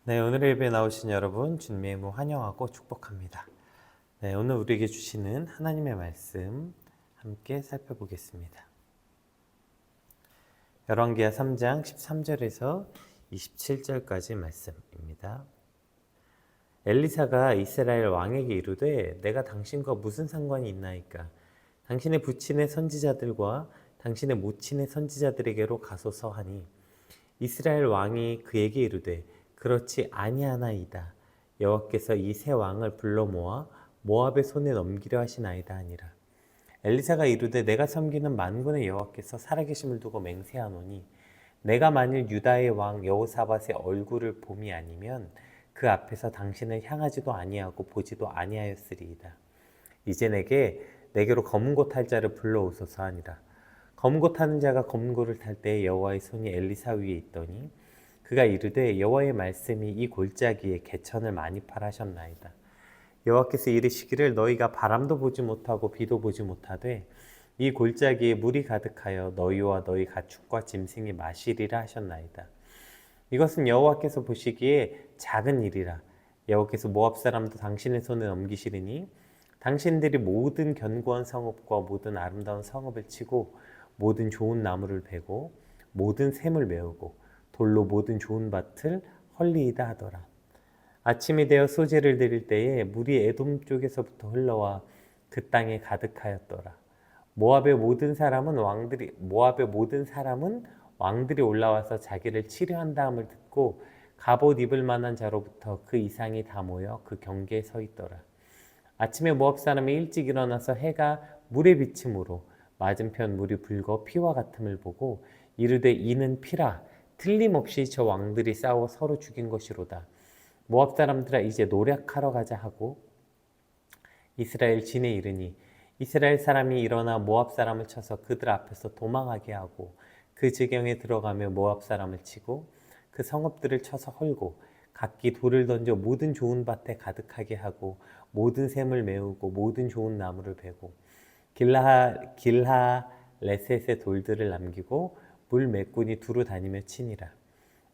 네, 오늘의 예배에 나오신 여러분 주님의 이름으로 환영하고 축복합니다. 네, 오늘 우리에게 주시는 하나님의 말씀 함께 살펴보겠습니다. 열왕기하 3장 13절에서 27절까지 말씀입니다. 엘리사가 이스라엘 왕에게 이르되 내가 당신과 무슨 상관이 있나이까? 당신의 부친의 선지자들과 당신의 모친의 선지자들에게로 가소서 하니 이스라엘 왕이 그에게 이르되 그렇지 아니하나이다. 여호와께서 이 세 왕을 불러 모아 모압의 손에 넘기려 하시나이다 하니라. 엘리사가 이르되 내가 섬기는 만군의 여호와께서 살아계심을 두고 맹세하노니 내가 만일 유다의 왕 여호사밧의 얼굴을 봄이 아니면 그 앞에서 당신을 향하지도 아니하고 보지도 아니하였으리이다. 이제 내게로 검은 고 탈 자를 불러오소서 하니라. 검은 고 타는 자가 검은 고를 탈 때에 여호와의 손이 엘리사 위에 있더니 그가 이르되 여호와의 말씀이 이 골짜기에 개천을 많이 팔하셨나이다. 여호와께서 이르시기를 너희가 바람도 보지 못하고 비도 보지 못하되 이 골짜기에 물이 가득하여 너희와 너희 가축과 짐승이 마시리라 하셨나이다. 이것은 여호와께서 보시기에 작은 일이라. 여호와께서 모압 사람도 당신의 손에 넘기시리니 당신들이 모든 견고한 성읍과 모든 아름다운 성읍을 치고 모든 좋은 나무를 베고 모든 샘을 메우고 돌로 모든 좋은 밭을 헐리이다 하더라. 아침이 되어 소재를 드릴 때에 물이 에돔 쪽에서부터 흘러와 그 땅에 가득하였더라. 모압의 모든 사람은 왕들이 올라와서 자기를 치료한다함을 듣고 갑옷 입을 만한 자로부터 그 이상이 다 모여 그 경계에 서 있더라. 아침에 모압 사람이 일찍 일어나서 해가 물에 비침으로 맞은편 물이 붉어 피와 같음을 보고 이르되 이는 피라. 틀림없이 저 왕들이 싸워 서로 죽인 것이로다. 모압 사람들아 이제 노략하러 가자 하고 이스라엘 진에 이르니 이스라엘 사람이 일어나 모압 사람을 쳐서 그들 앞에서 도망하게 하고 그 지경에 들어가며 모압 사람을 치고 그 성읍들을 쳐서 헐고 각기 돌을 던져 모든 좋은 밭에 가득하게 하고 모든 샘을 메우고 모든 좋은 나무를 베고 길하레셋의 돌들을 남기고 물 맷꾼이 두루 다니며 치니라.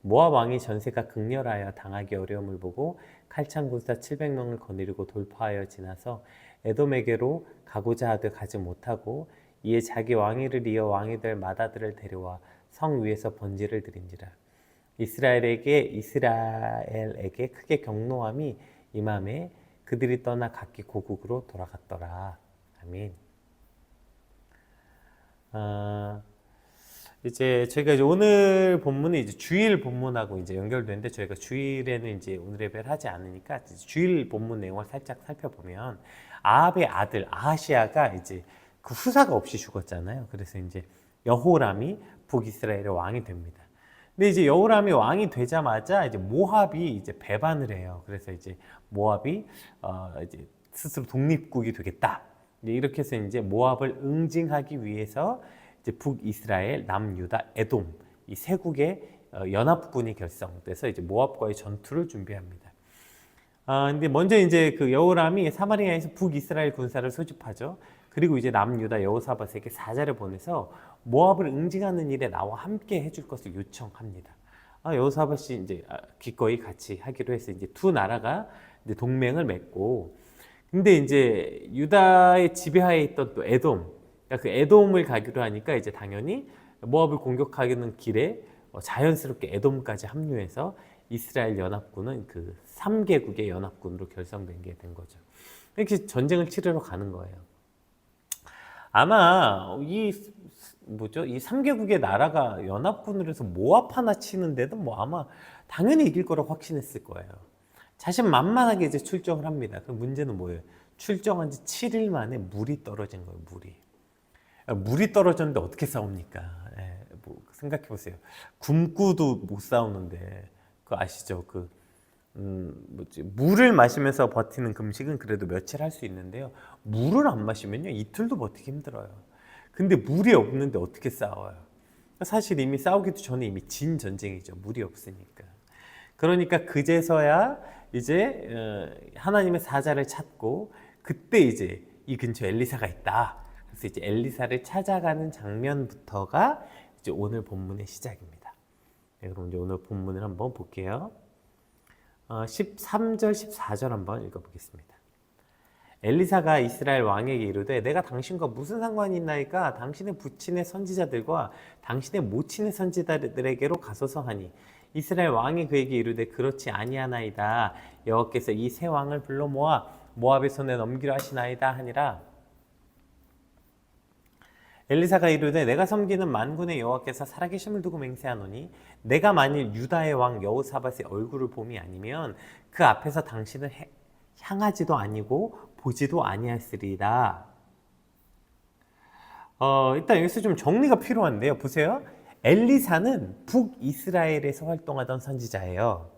모압 왕이 전세가 극렬하여 당하기 어려움을 보고 칼창 군사 700명을 거느리고 돌파하여 지나서 에돔에게로 가고자 하되 가지 못하고 이에 자기 왕위를 이어 왕이 될 마다들을 데려와 성 위에서 번제를 드린지라. 이스라엘에게 크게 경노함이 임함에 그들이 떠나 각기 고국으로 돌아갔더라. 아멘. 이제 저희가 오늘 본문이 이제 주일 본문하고 이제 연결되는데 저희가 주일에는 이제 오늘 예배를 하지 않으니까 주일 본문 내용을 살짝 살펴보면 아합의 아들 아하시아가 이제 그 후사가 없이 죽었잖아요. 그래서 이제 여호람이 북이스라엘의 왕이 됩니다. 근데 이제 여호람이 왕이 되자마자 이제 모압이 이제 배반을 해요. 그래서 이제 모압이 이제 스스로 독립국이 되겠다. 이렇게 해서 이제 모압을 응징하기 위해서 이제 북이스라엘, 남유다, 에돔 이 세 국의 연합군이 결성돼서 이제 모압과의 전투를 준비합니다. 근데 먼저 이제 그 여호람이 사마리아에서 북이스라엘 군사를 소집하죠. 그리고 이제 남유다 여호사밧에게 사자를 보내서 모압을 응징하는 일에 나와 함께 해줄 것을 요청합니다. 여호사밧이 이제 기꺼이 같이 하기로 해서 이제 두 나라가 이제 동맹을 맺고, 근데 이제 유다의 지배하에 있던 또 에돔, 그러니까 그 에돔을 가기로 하니까 이제 당연히 모압을 공격하는 길에 자연스럽게 에돔까지 합류해서 이스라엘 연합군은 그 3개국의 연합군으로 결성된 게 된 거죠. 이렇게 전쟁을 치르러 가는 거예요. 아마 이 3개국의 나라가 연합군으로 해서 모압 하나 치는데도 뭐 아마 당연히 이길 거라고 확신했을 거예요. 자신만만하게 이제 출정을 합니다. 그 문제는 뭐예요? 출정한 지 7일 만에 물이 떨어진 거예요. 물이 떨어졌는데 어떻게 싸웁니까? 생각해 보세요. 굶고도 못 싸우는데 그거 아시죠? 물을 마시면서 버티는 금식은 그래도 며칠 할 수 있는데요. 물을 안 마시면요 이틀도 버티기 힘들어요. 근데 물이 없는데 어떻게 싸워요? 사실 이미 싸우기도 전에 이미 진 전쟁이죠. 물이 없으니까. 그러니까 그제서야 이제 하나님의 사자를 찾고 그때 이제 이 근처에 엘리사가 있다. 그래서 이제 엘리사를 찾아가는 장면부터가 이제 오늘 본문의 시작입니다. 네, 그럼 이제 오늘 본문을 한번 볼게요. 13절, 14절 한번 읽어보겠습니다. 엘리사가 이스라엘 왕에게 이르되 내가 당신과 무슨 상관이 있나이까 당신의 부친의 선지자들과 당신의 모친의 선지자들에게로 가소서 하니 이스라엘 왕이 그에게 이르되 그렇지 아니하나이다. 여호와께서 이 세 왕을 불러 모아 모압의 손에 넘기려 하시나이다 하니라. 엘리사가 이르되 내가 섬기는 만군의 여호와께서 살아계심을 두고 맹세하노니 내가 만일 유다의 왕 여호사밧의 얼굴을 봄이 아니면 그 앞에서 당신을 향하지도 아니고 보지도 아니하였으리이다. 일단 여기서 좀 정리가 필요한데요. 보세요. 엘리사는 북이스라엘에서 활동하던 선지자예요.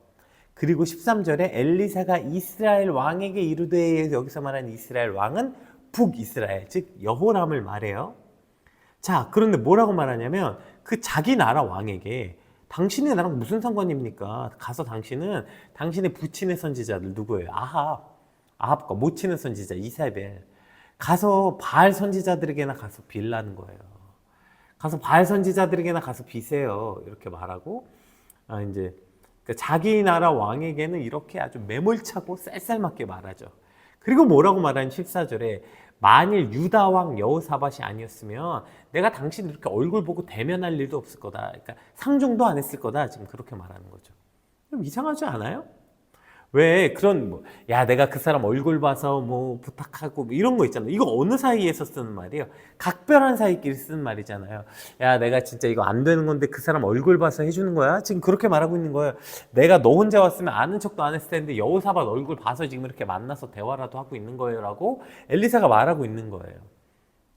그리고 13절에 엘리사가 이스라엘 왕에게 이르되, 여기서 말하는 이스라엘 왕은 북이스라엘, 즉 여호람을 말해요. 자, 그런데 뭐라고 말하냐면 그 자기 나라 왕에게 당신의 나라랑 무슨 상관입니까? 가서 당신은 당신의 부친의 선지자들 누구예요? 아합과 모친의 선지자 이세벨, 가서 바알 선지자들에게나 가서 빌라는 거예요. 가서 바알 선지자들에게나 가서 비세요. 이렇게 말하고, 이제 자기 나라 왕에게는 이렇게 아주 매몰차고 쌀쌀맞게 말하죠. 그리고 뭐라고 말하는 14절에 만일 유다 왕 여호사밧이 아니었으면 내가 당신 이렇게 얼굴 보고 대면할 일도 없을 거다. 그러니까 상종도 안 했을 거다. 지금 그렇게 말하는 거죠. 좀 이상하지 않아요? 왜 그런 야 내가 그 사람 얼굴 봐서 뭐 부탁하고 뭐 이런 거 있잖아요. 이거 어느 사이에서 쓰는 말이에요? 각별한 사이끼리 쓰는 말이잖아요. 야 내가 진짜 이거 안 되는 건데 그 사람 얼굴 봐서 해주는 거야? 지금 그렇게 말하고 있는 거예요. 내가 너 혼자 왔으면 아는 척도 안 했을 텐데 여호사밧 얼굴 봐서 지금 이렇게 만나서 대화라도 하고 있는 거예요 라고 엘리사가 말하고 있는 거예요.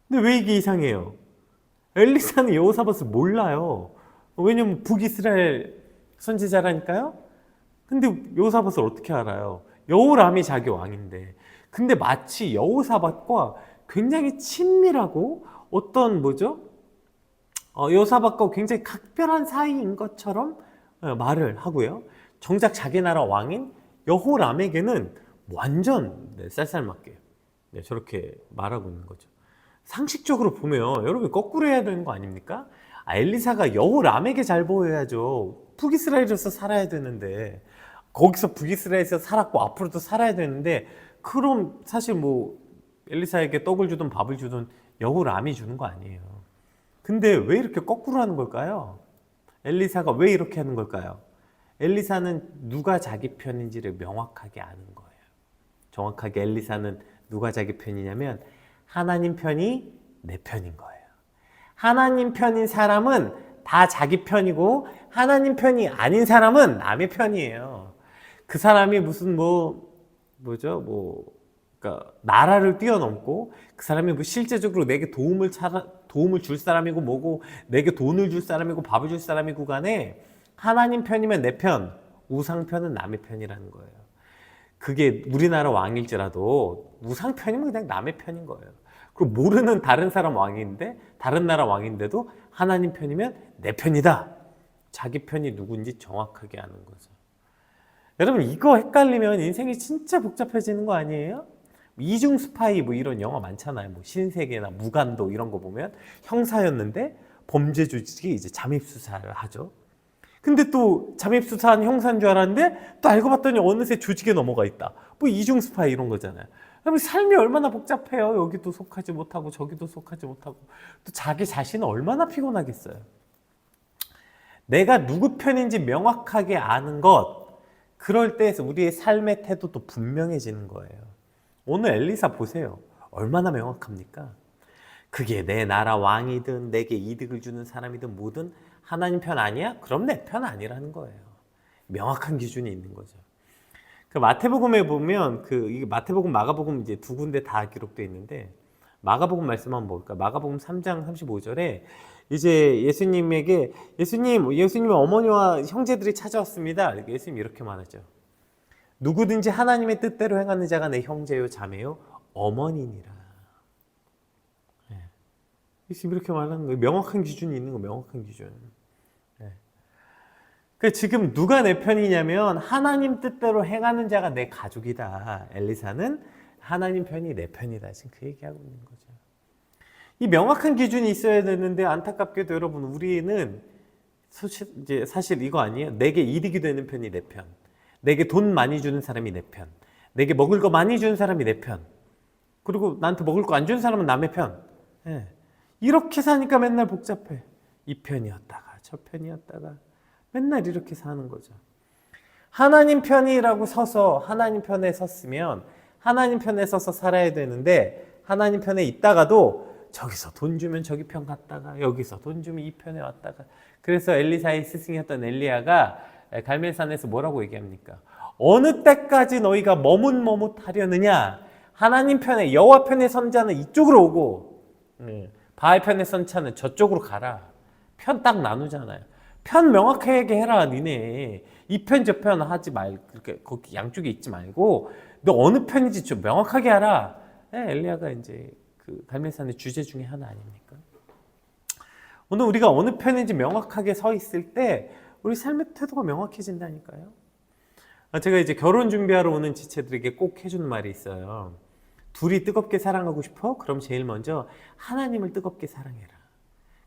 근데 왜 이게 이상해요? 엘리사는 여호사밧을 몰라요. 왜냐면 북이스라엘 선지자라니까요. 근데 여호사밧을 어떻게 알아요? 여호람이 자기 왕인데. 근데 마치 여호사밧과 굉장히 친밀하고 어떤 여호사밧과 굉장히 각별한 사이인 것처럼 말을 하고요. 정작 자기 나라 왕인 여호람에게는 완전 쌀쌀맞게 저렇게 말하고 있는 거죠. 상식적으로 보면 여러분 거꾸로 해야 되는 거 아닙니까? 엘리사가 여호람에게 잘 보여야죠. 북이스라엘에서 살아야 되는데, 거기서 북이스라엘에서 살았고 앞으로도 살아야 되는데, 그럼 사실 엘리사에게 떡을 주든 밥을 주든 여호람이 주는 거 아니에요. 근데 왜 이렇게 거꾸로 하는 걸까요? 엘리사가 왜 이렇게 하는 걸까요? 엘리사는 누가 자기 편인지를 명확하게 아는 거예요. 정확하게 엘리사는 누가 자기 편이냐면 하나님 편이 내 편인 거예요. 하나님 편인 사람은 다 자기 편이고 하나님 편이 아닌 사람은 남의 편이에요. 그 사람이 무슨 그러니까 나라를 뛰어넘고 그 사람이 실제적으로 내게 도움을 줄 사람이고 뭐고 내게 돈을 줄 사람이고 밥을 줄 사람이고 간에 하나님 편이면 내 편, 우상 편은 남의 편이라는 거예요. 그게 우리나라 왕일지라도 우상 편이면 그냥 남의 편인 거예요. 그리고 모르는 다른 사람 왕인데 다른 나라 왕인데도 하나님 편이면 내 편이다. 자기 편이 누군지 정확하게 아는 거죠. 여러분 이거 헷갈리면 인생이 진짜 복잡해지는 거 아니에요? 이중 스파이 이런 영화 많잖아요. 신세계나 무간도 이런 거 보면 형사였는데 범죄 조직이 이제 잠입 수사를 하죠. 근데 또 잠입 수사한 형사인 줄 알았는데 또 알고 봤더니 어느새 조직에 넘어가 있다. 이중 스파이 이런 거잖아요. 그럼 삶이 얼마나 복잡해요. 여기도 속하지 못하고 저기도 속하지 못하고 또 자기 자신은 얼마나 피곤하겠어요. 내가 누구 편인지 명확하게 아는 것, 그럴 때 우리의 삶의 태도도 분명해지는 거예요. 오늘 엘리사 보세요. 얼마나 명확합니까? 그게 내 나라 왕이든 내게 이득을 주는 사람이든 뭐든 하나님 편 아니야? 그럼 내 편 아니라는 거예요. 명확한 기준이 있는 거죠. 그 마태복음에 보면 이게 마태복음, 마가복음 이제 두 군데 다 기록되어 있는데 마가복음 말씀 한번 볼까요? 마가복음 3장 35절에 이제 예수님의 어머니와 형제들이 찾아왔습니다. 예수님 이렇게 말하죠. 누구든지 하나님의 뜻대로 행하는 자가 내 형제요 자매요 어머니니라. 예수님 이렇게 말하는 거예요. 명확한 기준이 있는 거, 명확한 기준. 그러니까 지금 누가 내 편이냐면 하나님 뜻대로 행하는 자가 내 가족이다. 엘리사는 하나님 편이 내 편이다. 지금 그 얘기하고 있는 거죠. 이 명확한 기준이 있어야 되는데 안타깝게도 여러분 우리는 사실 이거 아니에요. 내게 이득이 되는 편이 내 편, 내게 돈 많이 주는 사람이 내 편. 내게 먹을 거 많이 주는 사람이 내 편. 그리고 나한테 먹을 거 안 주는 사람은 남의 편. 예. 이렇게 사니까 맨날 복잡해. 이 편이었다가 저 편이었다가 맨날 이렇게 사는 거죠. 하나님 편이라고 서서 하나님 편에 섰으면 하나님 편에 서서 살아야 되는데 하나님 편에 있다가도 저기서 돈 주면 저기 편 갔다가 여기서 돈 주면 이 편에 왔다가 그래서 엘리사의 스승이었던 엘리야가 갈멜산에서 뭐라고 얘기합니까? 어느 때까지 너희가 머뭇머뭇하려느냐? 하나님 편에 여호와 편에 선 자는 이쪽으로 오고 바알 편에 선 자는 저쪽으로 가라. 편 딱 나누잖아요. 편 명확하게 해라 니네. 이 편 저 편 하지 말고 거기 양쪽에 있지 말고 너 어느 편인지 좀 명확하게 하라. 엘리야가 이제 그 갈멜산의 주제 중에 하나 아닙니까? 오늘 우리가 어느 편인지 명확하게 서 있을 때 우리 삶의 태도가 명확해진다니까요. 제가 이제 결혼 준비하러 오는 지체들에게 꼭 해주는 말이 있어요. 둘이 뜨겁게 사랑하고 싶어? 그럼 제일 먼저 하나님을 뜨겁게 사랑해라.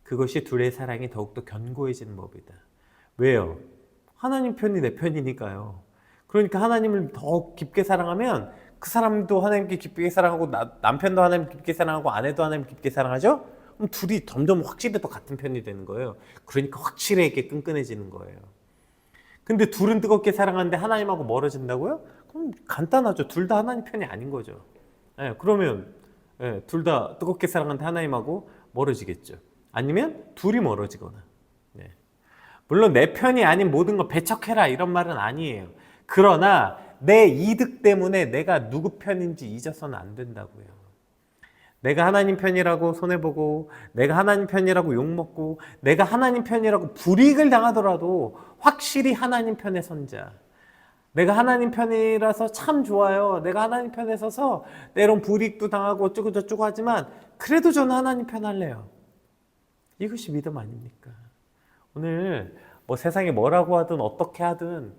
그것이 둘의 사랑이 더욱더 견고해지는 법이다. 왜요? 하나님 편이 내 편이니까요. 그러니까 하나님을 더 깊게 사랑하면 그 사람도 하나님께 깊게 사랑하고 남편도 하나님 깊게 사랑하고 아내도 하나님 깊게 사랑하죠? 그럼 둘이 점점 확실히 더 같은 편이 되는 거예요. 그러니까 확실하게 끈끈해지는 거예요. 근데 둘은 뜨겁게 사랑하는데 하나님하고 멀어진다고요? 그럼 간단하죠. 둘 다 하나님 편이 아닌 거죠. 그러면 둘 다 뜨겁게 사랑하는데 하나님하고 멀어지겠죠. 아니면 둘이 멀어지거나. 물론 내 편이 아닌 모든 걸 배척해라 이런 말은 아니에요. 그러나 내 이득 때문에 내가 누구 편인지 잊어서는 안 된다고요. 내가 하나님 편이라고 손해보고 내가 하나님 편이라고 욕먹고 내가 하나님 편이라고 불이익을 당하더라도 확실히 하나님 편에 선자. 내가 하나님 편이라서 참 좋아요. 내가 하나님 편에 서서 때론 불이익도 당하고 어쩌고 저쩌고 하지만 그래도 저는 하나님 편 할래요. 이것이 믿음 아닙니까? 오늘 뭐 세상에 뭐라고 하든 어떻게 하든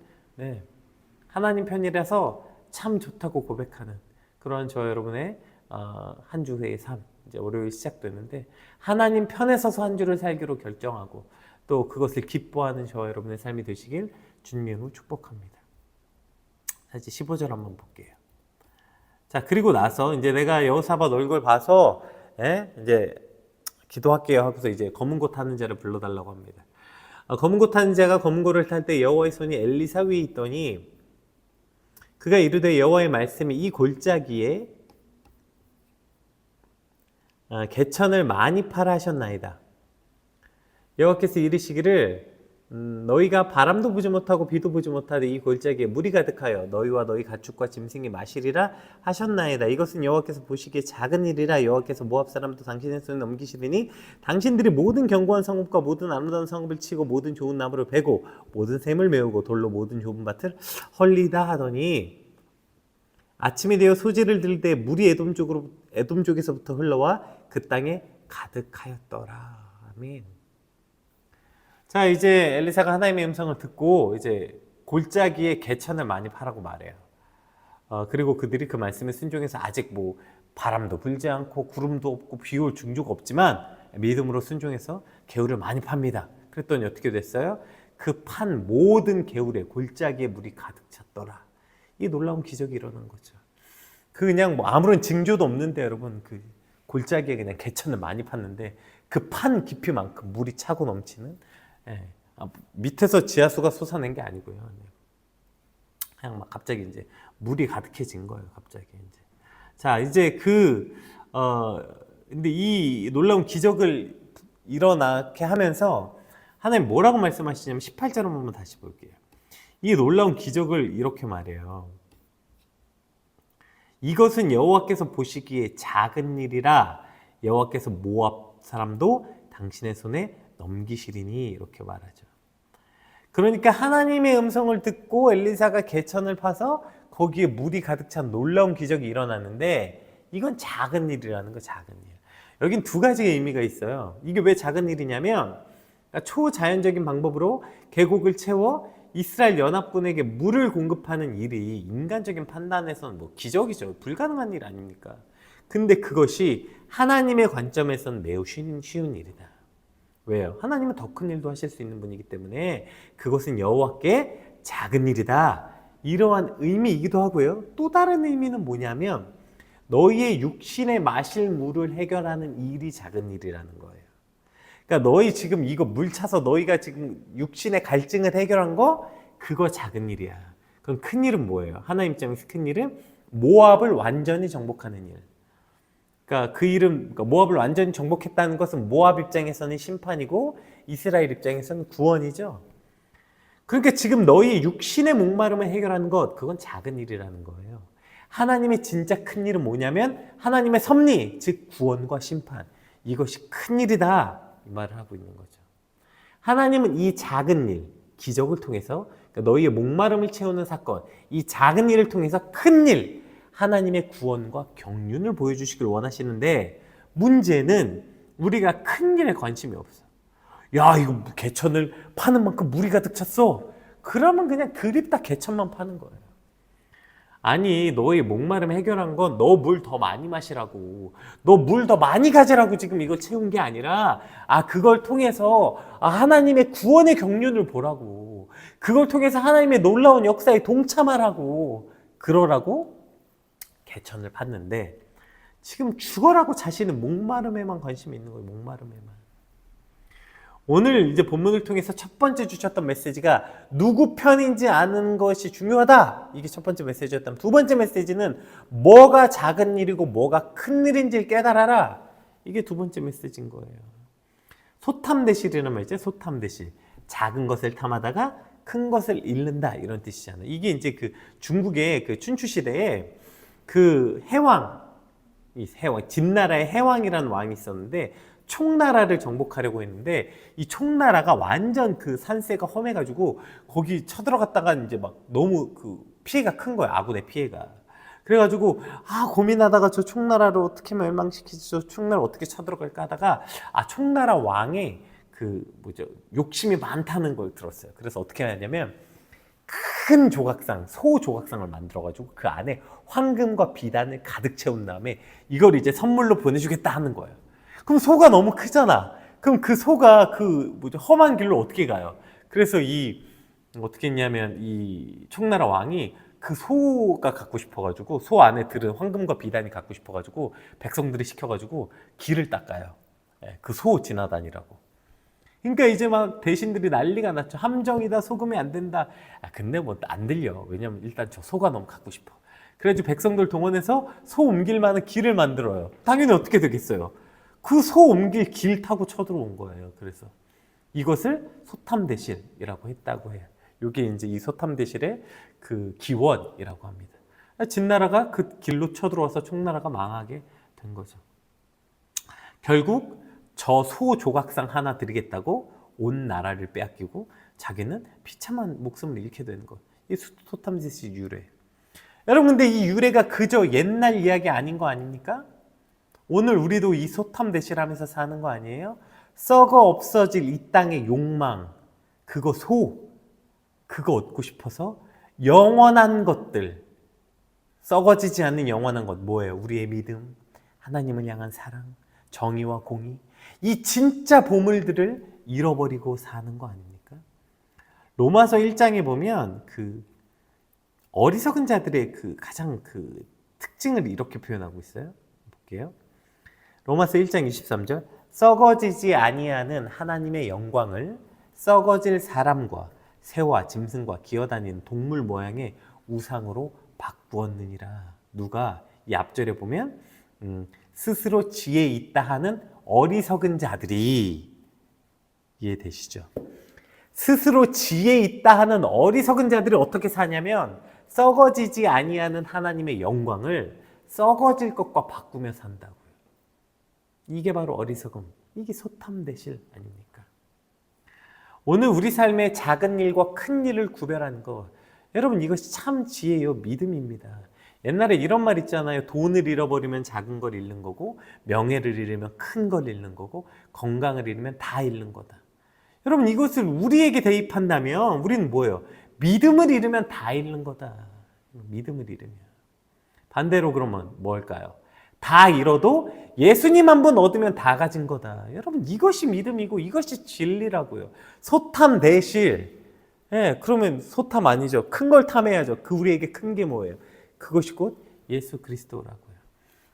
하나님 편이라서 참 좋다고 고백하는 그런 저 여러분의 한 주의 삶, 이제 월요일 시작되는데 하나님 편에 서서 한 주를 살기로 결정하고 또 그것을 기뻐하는 저 여러분의 삶이 되시길 주님으로 축복합니다. 자, 이제 15절 한번 볼게요. 자, 그리고 나서 이제 내가 여호사밧 얼굴 봐서 이제 기도할게요 하고서 이제 검은 고 타는 자를 불러달라고 합니다. 검은 고 타는 자가 검은 고를 탈 때 여호와의 손이 엘리사 위에 있더니 그가 이르되 여호와의 말씀이 이 골짜기에 개천을 많이 파라 하셨나이다. 여호와께서 이르시기를 너희가 바람도 보지 못하고 비도 보지 못하되 이 골짜기에 물이 가득하여 너희와 너희 가축과 짐승이 마시리라 하셨나이다. 이것은 여호와께서 보시기에 작은 일이라. 여호와께서 모압 사람도 당신의 손에 넘기시리니 당신들이 모든 견고한 성읍과 모든 아름다운 성읍을 치고 모든 좋은 나무를 베고 모든 샘을 메우고 돌로 모든 좁은 밭을 헐리다 하더니 아침이 되어 소지를 들 때 물이 에돔 쪽에서부터 흘러와 그 땅에 가득하였더라. 아멘. 자, 이제 엘리사가 하나님의 음성을 듣고 이제 골짜기에 개천을 많이 파라고 말해요. 그리고 그들이 그 말씀에 순종해서 아직 뭐 바람도 불지 않고 구름도 없고 비 올 징조가 없지만 믿음으로 순종해서 개울을 많이 팝니다. 그랬더니 어떻게 됐어요? 그 판 모든 개울에 골짜기에 물이 가득 찼더라. 이 놀라운 기적이 일어난 거죠. 그냥 뭐 아무런 징조도 없는데 여러분 그 골짜기에 그냥 개천을 많이 팠는데 그 판 깊이만큼 물이 차고 넘치는 밑에서 지하수가 솟아낸 게 아니고요. 그냥 막 갑자기 이제 물이 가득해진 거예요. 갑자기 이제. 자, 이제 근데 이 놀라운 기적을 일어나게 하면서 하나님 뭐라고 말씀하시냐면 18절 한번 다시 볼게요. 이 놀라운 기적을 이렇게 말해요. 이것은 여호와께서 보시기에 작은 일이라. 여호와께서 모압 사람도 당신의 손에 넘기시리니. 이렇게 말하죠. 그러니까 하나님의 음성을 듣고 엘리사가 개천을 파서 거기에 물이 가득 찬 놀라운 기적이 일어났는데 이건 작은 일이라는 거. 작은 일. 여긴 두 가지의 의미가 있어요. 이게 왜 작은 일이냐면 초자연적인 방법으로 계곡을 채워 이스라엘 연합군에게 물을 공급하는 일이 인간적인 판단에서는 뭐 기적이죠. 불가능한 일 아닙니까? 근데 그것이 하나님의 관점에서는 매우 쉬운 일이다. 왜요? 하나님은 더 큰 일도 하실 수 있는 분이기 때문에 그것은 여호와께 작은 일이다. 이러한 의미이기도 하고요. 또 다른 의미는 뭐냐면 너희의 육신에 마실 물을 해결하는 일이 작은 일이라는 거예요. 그러니까 너희 지금 이거 물 차서 너희가 지금 육신의 갈증을 해결한 거 그거 작은 일이야. 그럼 큰 일은 뭐예요? 하나님 입장에서 큰 일은 모압을 완전히 정복하는 일. 그러니까 그러니까 모압을 완전히 정복했다는 것은 모압 입장에서는 심판이고 이스라엘 입장에서는 구원이죠. 그러니까 지금 너희 육신의 목마름을 해결하는 것, 그건 작은 일이라는 거예요. 하나님의 진짜 큰 일은 뭐냐면 하나님의 섭리, 즉 구원과 심판. 이것이 큰 일이다. 이 말을 하고 있는 거죠. 하나님은 이 작은 일, 기적을 통해서 그러니까 너희의 목마름을 채우는 사건, 이 작은 일을 통해서 큰 일, 하나님의 구원과 경륜을 보여주시길 원하시는데 문제는 우리가 큰 일에 관심이 없어. 야, 이거 개천을 파는 만큼 물이 가득 찼어. 그러면 그냥 그립다 개천만 파는 거예요. 아니, 너의 목마름 해결한 건 너 물 더 많이 마시라고, 너 물 더 많이 가지라고 지금 이걸 채운 게 아니라 그걸 통해서 하나님의 구원의 경륜을 보라고, 그걸 통해서 하나님의 놀라운 역사에 동참하라고, 그러라고 개천을 팠는데 지금 죽어라고 자신은 목마름에만 관심이 있는 거예요. 목마름에만. 오늘 이제 본문을 통해서 첫 번째 주셨던 메시지가 누구 편인지 아는 것이 중요하다. 이게 첫 번째 메시지였다면 두 번째 메시지는 뭐가 작은 일이고 뭐가 큰 일인지를 깨달아라. 이게 두 번째 메시지인 거예요. 소탐대실이라는 말이죠. 소탐대실. 작은 것을 탐하다가 큰 것을 잃는다. 이런 뜻이잖아요. 이게 이제 그 중국의 그 춘추 시대에 그 진나라의 해왕이라는 왕이 있었는데 총나라를 정복하려고 했는데 이 총나라가 완전 그 산세가 험해가지고 거기 쳐들어갔다가 이제 막 너무 그 피해가 큰 거야. 아군의 피해가. 그래가지고 고민하다가 저 총나라를 어떻게 멸망시키지, 저 총나라 어떻게 쳐들어갈까 하다가 총나라 왕의 욕심이 많다는 걸 들었어요. 그래서 어떻게 하냐면 큰 조각상, 소 조각상을 만들어가지고 그 안에 황금과 비단을 가득 채운 다음에 이걸 이제 선물로 보내주겠다 하는 거예요. 그럼 소가 너무 크잖아. 그럼 그 소가 험한 길로 어떻게 가요? 그래서 어떻게 했냐면 이 총나라 왕이 그 소가 갖고 싶어가지고 소 안에 들은 황금과 비단이 갖고 싶어가지고 백성들이 시켜가지고 길을 닦아요. 그 소 지나다니라고. 그러니까 이제 막 대신들이 난리가 났죠. 함정이다, 속으면 안 된다. 근데 뭐 안 들려. 왜냐면 일단 저 소가 너무 갖고 싶어. 그래가지고 백성들 동원해서 소 옮길 만한 길을 만들어요. 당연히 어떻게 되겠어요? 그 소 옮길 길 타고 쳐들어온 거예요. 그래서 이것을 소탐대실이라고 했다고 해요. 이게 이제 이 소탐대실의 그 기원이라고 합니다. 진나라가 그 길로 쳐들어와서 총나라가 망하게 된 거죠. 결국 저 소 조각상 하나 드리겠다고 온 나라를 빼앗기고 자기는 비참한 목숨을 잃게 되는 것. 이 소탐대실 유래. 여러분, 근데 이 유래가 그저 옛날 이야기 아닌 거 아닙니까? 오늘 우리도 이 소탐대실하면서 사는 거 아니에요? 썩어 없어질 이 땅의 욕망, 그거 얻고 싶어서 영원한 것들, 썩어지지 않는 영원한 것 뭐예요? 우리의 믿음, 하나님을 향한 사랑, 정의와 공의, 이 진짜 보물들을 잃어버리고 사는 거 아닙니까? 로마서 1장에 보면 그 어리석은 자들의 그 가장 그 특징을 이렇게 표현하고 있어요. 볼게요. 로마서 1장 23절. 썩어지지 아니하는 하나님의 영광을 썩어질 사람과 새와 짐승과 기어다니는 동물 모양의 우상으로 바꾸었느니라. 누가 이 앞절에 보면 스스로 지혜 있다 하는 어리석은 자들이, 이해되시죠? 스스로 지혜 있다 하는 어리석은 자들이 어떻게 사냐면 썩어지지 아니하는 하나님의 영광을 썩어질 것과 바꾸며 산다고요. 이게 바로 어리석음, 이게 소탐대실 아닙니까? 오늘 우리 삶의 작은 일과 큰 일을 구별하는 것, 여러분 이것이 참 지혜요, 믿음입니다. 옛날에 이런 말 있잖아요. 돈을 잃어버리면 작은 걸 잃는 거고, 명예를 잃으면 큰 걸 잃는 거고, 건강을 잃으면 다 잃는 거다. 여러분 이것을 우리에게 대입한다면 우리는 뭐예요? 믿음을 잃으면 다 잃는 거다. 믿음을 잃으면. 반대로 그러면 뭘까요? 다 잃어도 예수님 한 분 얻으면 다 가진 거다. 여러분 이것이 믿음이고 이것이 진리라고요. 소탐대실. 예, 그러면 소탐 아니죠. 큰 걸 탐해야죠. 그 우리에게 큰 게 뭐예요? 그것이 곧 예수 그리스도라고요.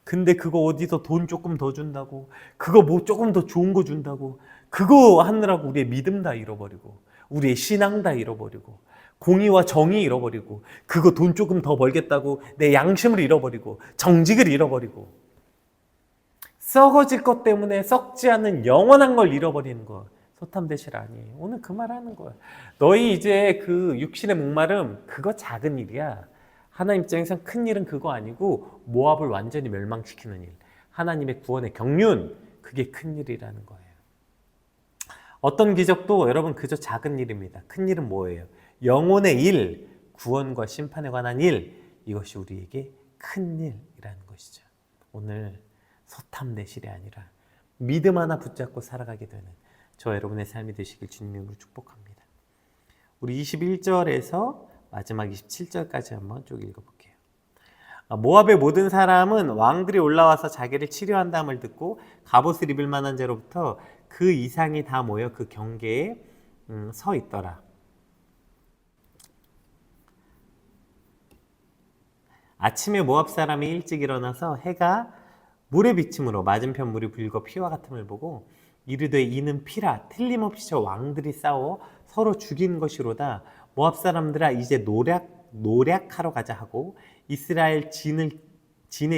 근데 그거 어디서 돈 조금 더 준다고, 그거 뭐 조금 더 좋은 거 준다고, 그거 하느라고 우리의 믿음 다 잃어버리고, 우리의 신앙 다 잃어버리고, 공의와 정의 잃어버리고, 그거 돈 조금 더 벌겠다고 내 양심을 잃어버리고, 정직을 잃어버리고, 썩어질 것 때문에 썩지 않는 영원한 걸 잃어버리는 거. 소탐대실 아니에요. 오늘 그 말 하는 거야. 너희 이제 그 육신의 목마름, 그거 작은 일이야. 하나님 입장에선 큰 일은 그거 아니고 모압을 완전히 멸망시키는 일. 하나님의 구원의 경륜, 그게 큰 일이라는 거예요. 어떤 기적도 여러분 그저 작은 일입니다. 큰 일은 뭐예요? 영혼의 일, 구원과 심판에 관한 일, 이것이 우리에게 큰 일이라는 것이죠. 오늘 소탐내실이 아니라 믿음 하나 붙잡고 살아가게 되는 저 여러분의 삶이 되시길 주님으로 축복합니다. 우리 21절에서 마지막 27절까지 한번 쭉 읽어볼게요. 모압의 모든 사람은 왕들이 올라와서 자기를 치료한다함을 듣고 갑옷을 입을 만한 자로부터 그 이상이 다 모여 그 경계에 서 있더라. 아침에 모압 사람이 일찍 일어나서 해가 물의 비침으로 맞은편 물이 붉어 피와 같음을 보고 이르되 이는 피라 틀림없이 저 왕들이 싸워 서로 죽인 것이로다. 모압 사람들아 이제 노략하러 가자 하고 이스라엘 진에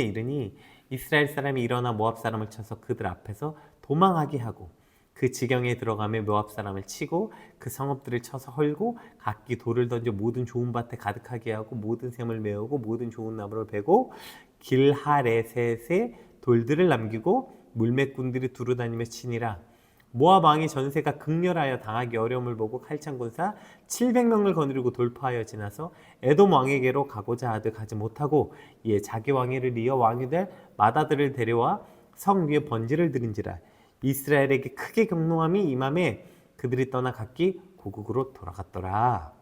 이르니 이스라엘 사람이 일어나 모압 사람을 쳐서 그들 앞에서 도망하게 하고 그 지경에 들어가며 모압 사람을 치고 그 성읍들을 쳐서 헐고 각기 돌을 던져 모든 좋은 밭에 가득하게 하고 모든 샘을 메우고 모든 좋은 나무를 베고 길하레셋에 돌들을 남기고 물매꾼들이 두루다니며 치니라. 모압 왕이 전세가 극렬하여 당하기 어려움을 보고 칼창군사 700명을 거느리고 돌파하여 지나서 에돔 왕에게로 가고자 하되 가지 못하고 이에 자기 왕위를 이어 왕이 될 맏아들을 데려와 성 위에 번제를 드린지라. 이스라엘에게 크게 경노함이 임함에 그들이 떠나 각기 고국으로 돌아갔더라.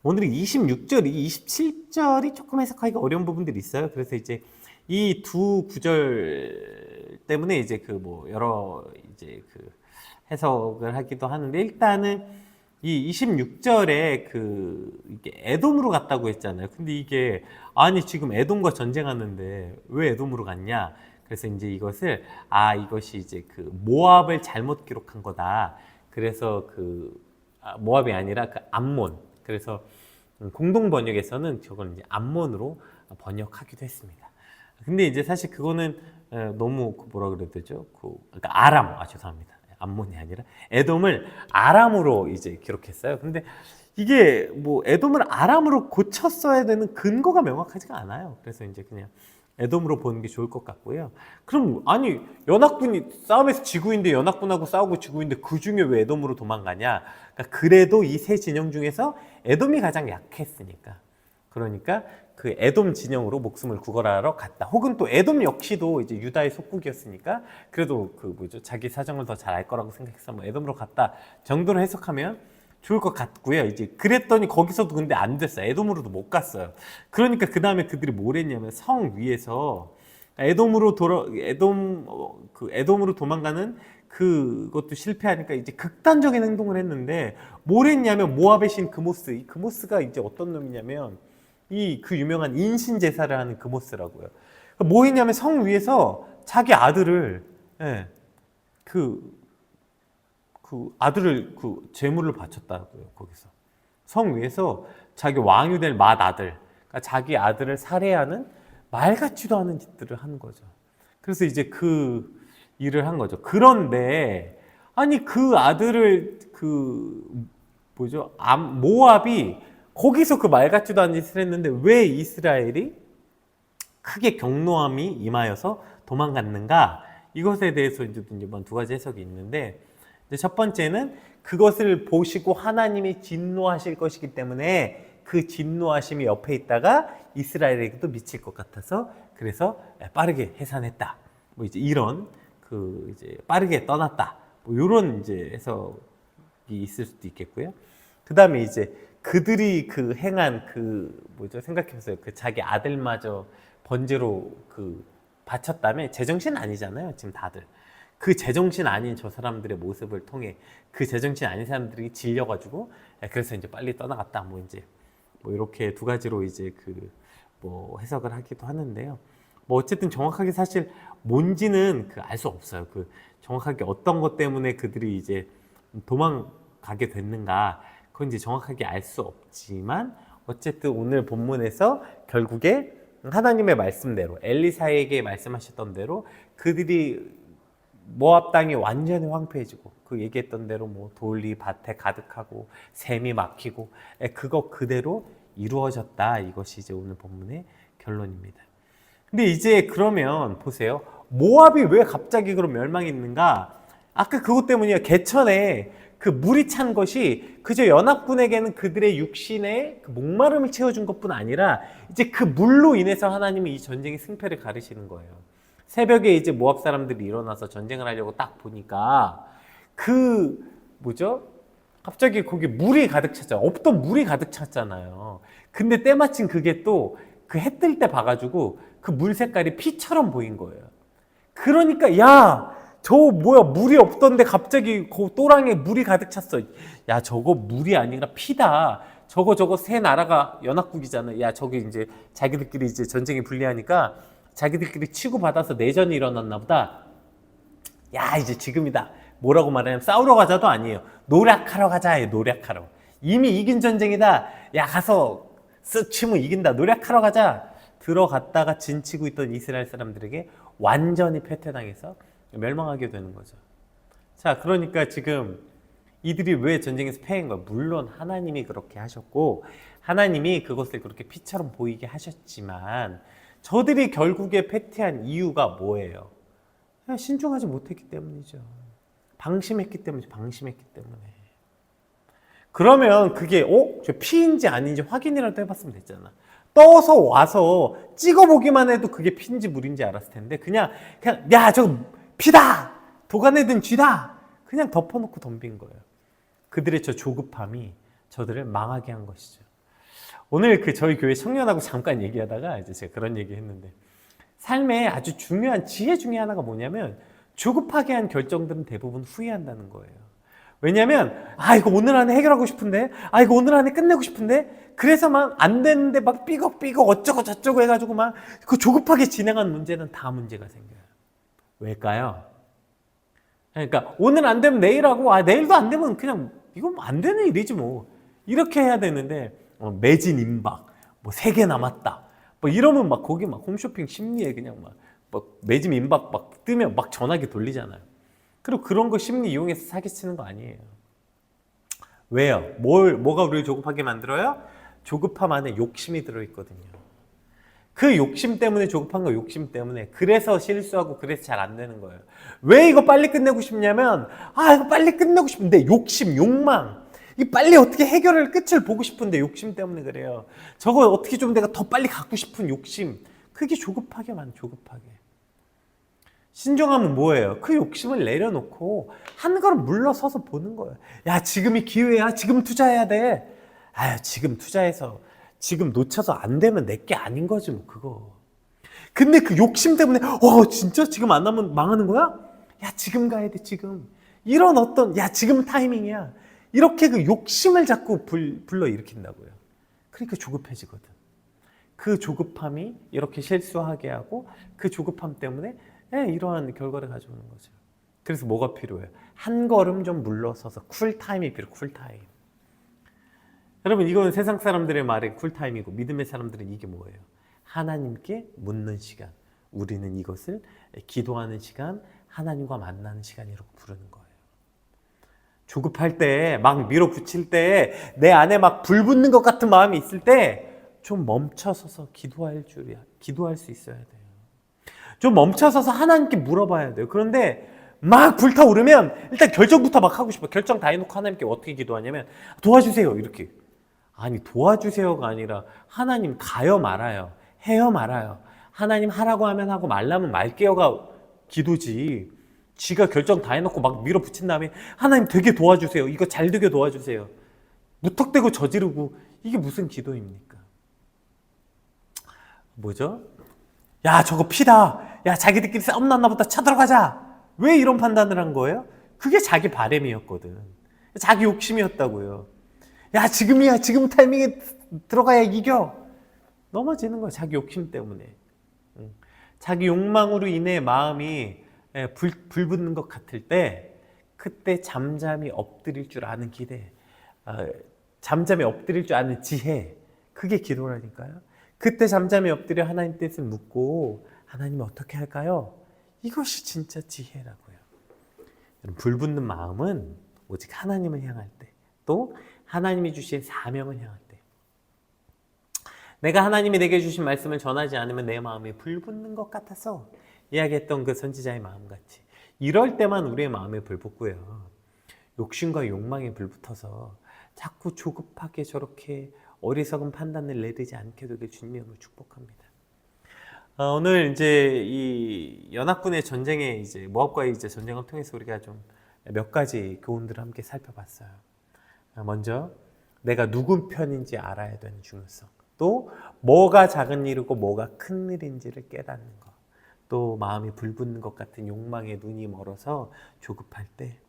오늘 26절, 27절이 조금 해석하기가 어려운 부분들이 있어요. 그래서 이제 이 두 구절 때문에 이제 여러 이제 해석을 하기도 하는데, 일단은 이 26절에 이게 에돔으로 갔다고 했잖아요. 근데 이게 아니 지금 에돔과 전쟁하는데 왜 에돔으로 갔냐? 그래서 이제 이것이 이제 모압을 잘못 기록한 거다. 그래서 모압이 아니라 암몬. 그래서 공동 번역에서는 저걸 이제 암몬으로 번역하기도 했습니다. 근데 이제 사실 그거는 너무 뭐라 그래야 되죠? 그러니까 아람, 죄송합니다. 암몬이 아니라 에돔을 아람으로 이제 기록했어요. 근데 이게 에돔을 아람으로 고쳤어야 되는 근거가 명확하지가 않아요. 그래서 이제 그냥 에돔으로 보는 게 좋을 것 같고요. 그럼 아니 연합군이 싸움에서 지고 있는데 연합군하고 싸우고 지고 있는데 그 중에 왜 에돔으로 도망가냐? 그러니까 그래도 이 세 진영 중에서 에돔이 가장 약했으니까. 그러니까 그 에돔 진영으로 목숨을 구걸하러 갔다. 혹은 또 에돔 역시도 이제 유다의 속국이었으니까 그래도 자기 사정을 더 잘 알 거라고 생각해서 에돔으로 갔다 정도로 해석하면 좋을 것 같고요. 이제 그랬더니 거기서도 근데 안 됐어요. 에돔으로도 못 갔어요. 그러니까 그 다음에 그들이 뭘 했냐면 성 위에서 에돔으로 도망가는 그것도 실패하니까 이제 극단적인 행동을 했는데 뭘 했냐면 모압의 신 그모스. 이 그모스가 이제 어떤 놈이냐면 그 유명한 인신 제사를 하는 그모스라고요. 뭐 했냐면 성 위에서 자기 아들을 아들을 제물을 바쳤다고요. 거기서 성 위에서 자기 왕이 될 맏아들, 그러니까 자기 아들을 살해하는 말 같지도 않은 짓들을 하는 거죠. 그래서 이제 그 일을 한 거죠. 그런데 아니 그 아들을 모압이 거기서 그 말 같지도 않은 짓을 했는데 왜 이스라엘이 크게 경노함이 임하여서 도망갔는가? 이것에 대해서 이제 두 가지 해석이 있는데, 첫 번째는 그것을 보시고 하나님이 진노하실 것이기 때문에 그 진노하심이 옆에 있다가 이스라엘에게도 미칠 것 같아서 그래서 빠르게 해산했다. 이제 이런 이제 빠르게 떠났다. 이런 이제 해석이 있을 수도 있겠고요. 그 다음에 이제 그들이 행한 생각해보세요. 자기 아들마저 번제로 바쳤다며 제정신 아니잖아요. 지금 다들. 그 제정신 아닌 저 사람들의 모습을 통해 그 제정신 아닌 사람들이 질려가지고 그래서 이제 빨리 떠나갔다 뭐 이제 뭐 이렇게 두 가지로 이제 그 뭐 해석을 하기도 하는데요. 뭐 어쨌든 정확하게 사실 뭔지는 그 알 수 없어요. 그 정확하게 어떤 것 때문에 그들이 이제 도망가게 됐는가 그건 이제 정확하게 알 수 없지만 어쨌든 오늘 본문에서 결국에 하나님의 말씀대로 엘리사에게 말씀하셨던 대로 그들이 모압 땅이 완전히 황폐해지고 그 얘기했던 대로 뭐 돌이 밭에 가득하고 샘이 막히고 그거 그대로 이루어졌다. 이것이 이제 오늘 본문의 결론입니다. 근데 이제 그러면 보세요. 모압이 왜 갑자기 그럼 멸망했는가? 아까 그것 때문이에요. 개천에 그 물이 찬 것이 그저 연합군에게는 그들의 육신의 그 목마름을 채워준 것뿐 아니라 이제 그 물로 인해서 하나님이 이 전쟁의 승패를 가르시는 거예요. 새벽에 이제 모압 사람들이 일어나서 전쟁을 하려고 딱 보니까 그 뭐죠? 갑자기 거기 물이 가득 찼잖아요. 없던 물이 가득 찼잖아요. 근데 때마침 그게 또 그 해 뜰 때 봐가지고 그 물 색깔이 피처럼 보인 거예요. 그러니까 야, 저 뭐야 물이 없던데 갑자기 그 또랑에 물이 가득 찼어. 야, 저거 물이 아니라 피다. 저거 새 나라가 연합국이잖아. 야, 저기 이제 자기들끼리 이제 전쟁이 불리하니까 자기들끼리 치고받아서 내전이 일어났나 보다. 야, 이제 지금이다. 뭐라고 말하냐면 싸우러 가자도 아니에요. 노력하러 가자예요. 노력하러. 이미 이긴 전쟁이다. 야, 가서 쓱 치면 이긴다. 노력하러 가자. 들어갔다가 진치고 있던 이스라엘 사람들에게 완전히 패퇴당해서 멸망하게 되는 거죠. 자, 그러니까 지금 이들이 왜 전쟁에서 패한 거야? 물론 하나님이 그렇게 하셨고 하나님이 그것을 그렇게 피처럼 보이게 하셨지만 저들이 결국에 패퇴한 이유가 뭐예요? 그냥 신중하지 못했기 때문이죠. 방심했기 때문에. 그러면 그게 저 피인지 아닌지 확인이라도 해봤으면 됐잖아. 떠서 와서 찍어보기만 해도 그게 피인지 물인지 알았을 텐데 그냥 야, 저거 피다! 도가내든 쥐다! 그냥 덮어놓고 덤빈 거예요. 그들의 저 조급함이 저들을 망하게 한 것이죠. 오늘 그 저희 교회 청년하고 잠깐 얘기하다가 이제 제가 그런 얘기 했는데 삶에 아주 중요한 지혜 중에 하나가 뭐냐면 조급하게 한 결정들은 대부분 후회한다는 거예요. 왜냐면 이거 오늘 안에 해결하고 싶은데 이거 오늘 안에 끝내고 싶은데 그래서 막 안 되는데 막 삐걱삐걱 어쩌고 저쩌고 해가지고 막 그 조급하게 진행한 문제는 다 문제가 생겨요. 왜일까요? 그러니까 오늘 안 되면 내일 하고 내일도 안 되면 그냥 이건 안 되는 일이지 뭐 이렇게 해야 되는데 매진 임박 뭐 3개 남았다 뭐 이러면 막 거기 막 홈쇼핑 심리에 그냥 막 매진 임박 막 뜨면 막 전화기 돌리잖아요. 그리고 그런 거 심리 이용해서 사기치는 거 아니에요. 왜요? 뭐가 우리를 조급하게 만들어요? 조급함 안에 욕심이 들어있거든요. 그 욕심 때문에 조급한 거 욕심 때문에 그래서 실수하고 그래서 잘 안 되는 거예요. 왜 이거 빨리 끝내고 싶냐면 이거 빨리 끝내고 싶은데 욕심, 욕망 이 빨리 어떻게 해결을 끝을 보고 싶은데 욕심 때문에 그래요. 저거 어떻게 좀 내가 더 빨리 갖고 싶은 욕심 그게 조급하게 조급하게. 신중함은 뭐예요? 그 욕심을 내려놓고 한 걸음 물러서서 보는 거예요. 야, 지금이 기회야. 지금 투자해야 돼. 지금 투자해서 지금 놓쳐서 안 되면 내게 아닌 거지 뭐 그거. 근데 그 욕심 때문에 진짜 지금 안 하면 망하는 거야? 야, 지금 가야 돼 지금. 이런 지금 타이밍이야. 이렇게 그 욕심을 자꾸 불러일으킨다고요. 그러니까 조급해지거든. 그 조급함이 이렇게 실수하게 하고 그 조급함 때문에 이러한 결과를 가져오는 거죠. 그래서 뭐가 필요해요? 한 걸음 좀 물러서서 쿨타임이 필요해요. 쿨타임. 여러분 이건 세상 사람들의 말에 쿨타임이고 믿음의 사람들은 이게 뭐예요? 하나님께 묻는 시간. 우리는 이것을 기도하는 시간, 하나님과 만나는 시간이라고 부르는 거예요. 조급할 때, 막 밀어붙일 때, 내 안에 막 불 붙는 것 같은 마음이 있을 때 좀 멈춰서서 기도할 수 있어야 돼요. 좀 멈춰서서 하나님께 물어봐야 돼요. 그런데 막 불타오르면 일단 결정부터 막 하고 싶어. 결정 다 해놓고 하나님께 어떻게 기도하냐면 도와주세요 이렇게. 아니 도와주세요가 아니라 하나님 가요 말아요. 해요 말아요. 하나님 하라고 하면 하고 말라면 말게요가 기도지. 지가 결정 다 해놓고 막 밀어붙인 다음에 하나님 되게 도와주세요. 이거 잘 되게 도와주세요. 무턱대고 저지르고 이게 무슨 기도입니까? 뭐죠? 야 저거 피다. 야 자기들끼리 싸움 났나 보다. 쳐들어가자. 왜 이런 판단을 한 거예요? 그게 자기 바램이었거든. 자기 욕심이었다고요. 야, 지금이야. 지금 타이밍에 들어가야 이겨. 넘어지는 거야. 자기 욕심 때문에. 자기 욕망으로 인해 마음이 불붙는 것 같을 때 그때 잠잠히 엎드릴 줄 아는 기대, 잠잠히 엎드릴 줄 아는 지혜, 그게 기도라니까요. 그때 잠잠히 엎드려 하나님 뜻을 묻고 하나님 어떻게 할까요? 이것이 진짜 지혜라고요. 불붙는 마음은 오직 하나님을 향할 때, 또 하나님이 주신 사명을 향할 때, 내가 하나님이 내게 주신 말씀을 전하지 않으면 내 마음이 불붙는 것 같아서 이야기했던 그 선지자의 마음같이 이럴 때만 우리의 마음에 불붙고요. 욕심과 욕망에 불붙어서 자꾸 조급하게 저렇게 어리석은 판단을 내리지 않게 되길 주님으로 축복합니다. 오늘 이제 이 연합군의 전쟁에 이제 모압과의 이제 전쟁을 통해서 우리가 좀 몇 가지 교훈들을 함께 살펴봤어요. 먼저 내가 누구 편인지 알아야 되는 중요성, 또 뭐가 작은 일이고 뭐가 큰 일인지를 깨닫는 것, 또 마음이 불붙는 것 같은 욕망에 눈이 멀어서 조급할 때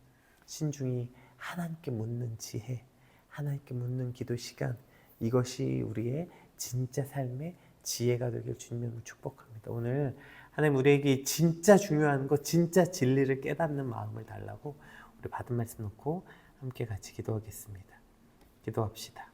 신중히 하나님께 묻는 지혜, 하나님께 묻는 기도 시간, 이것이 우리의 진짜 삶의 지혜가 되길 주님으로 축복합니다. 오늘 하나님 우리에게 진짜 중요한 것, 진짜 진리를 깨닫는 마음을 달라고 우리 받은 말씀 놓고 함께 같이 기도하겠습니다. 기도합시다.